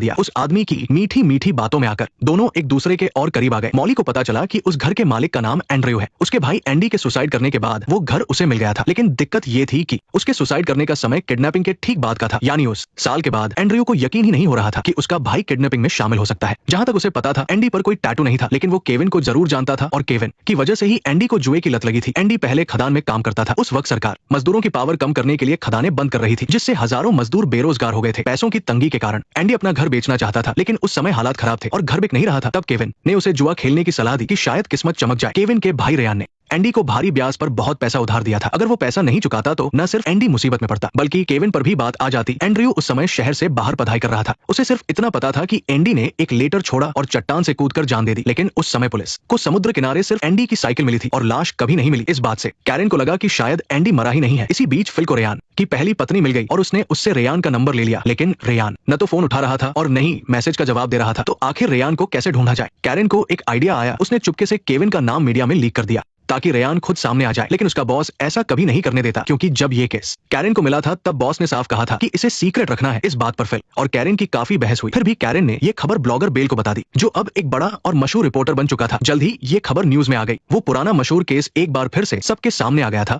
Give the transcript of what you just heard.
दिया। उस आदमी की मीठी मीठी बातों में आकर दोनों एक दूसरे के और करीब आ गए। मॉली को पता चला कि उस घर के मालिक का नाम एंड्रयू है। उसके भाई एंडी के सुसाइड करने के बाद वो घर उसे मिल गया था, लेकिन दिक्कत ये थी कि उसके सुसाइड करने का समय किडनैपिंग के ठीक बाद का था, यानी उस साल के बाद। एंड्रयू को यकीन ही नहीं हो रहा था कि उसका भाई किडनैपिंग में शामिल हो सकता है। जहां तक उसे पता था, एंडी पर कोई टैटू नहीं था, लेकिन वो केविन को जरूर जानता था और केविन की वजह से ही एंडी को जुए की लत लगी थी। एंडी पहले खदान में काम करता था। उस वक्त सरकार मजदूरों की पावर कम करने के लिए खदानें बंद कर रही थी, जिससे हजारों मजदूर बेरोजगार हो गए थे। पैसों की तंगी के कारण एंडी अपना घर बेचना चाहता था, लेकिन उस समय हालात खराब थे और घर बिक नहीं रहा था। तब केविन ने उसे जुआ खेलने की सलाह दी कि शायद किस्मत चमक जाए। केविन के भाई रेयान ने एंडी को भारी ब्याज पर बहुत पैसा उधार दिया था। अगर वो पैसा नहीं चुकाता तो न सिर्फ एंडी मुसीबत में पड़ता, बल्कि केविन पर भी बात आ जाती। एंड्रयू उस समय शहर से बाहर पढ़ाई कर रहा था। उसे सिर्फ इतना पता था कि एंडी ने एक लेटर छोड़ा और चट्टान से कूदकर जान दे दी। लेकिन उस समय पुलिस को समुद्र किनारे सिर्फ एंडी की साइकिल मिली थी और लाश कभी नहीं मिली। इस बात से कैरेन को लगा कि शायद एंडी मरा ही नहीं है। इसी बीच फिल को रेयान की पहली पत्नी मिल गई और उसने उससे रेयान का नंबर ले लिया, लेकिन रेयान न तो फोन उठा रहा था और न ही मैसेज का जवाब दे रहा था। तो आखिर रेयान को कैसे ढूंढा जाए? कैरेन को एक आइडिया आया। उसने चुपके से केविन का नाम मीडिया में लीक कर दिया ताकि रेयान खुद सामने आ जाए, लेकिन उसका बॉस ऐसा कभी नहीं करने देता, क्योंकि जब ये केस कैरेन को मिला था तब बॉस ने साफ कहा था कि इसे सीक्रेट रखना है। इस बात पर फिल और कैरेन की काफी बहस हुई। फिर भी कैरेन ने ये खबर ब्लॉगर बेल को बता दी, जो अब एक बड़ा और मशहूर रिपोर्टर बन चुका था। जल्द ही ये खबर न्यूज में आ गई। वो पुराना मशहूर केस एक बार फिर से सबके सामने आ गया था।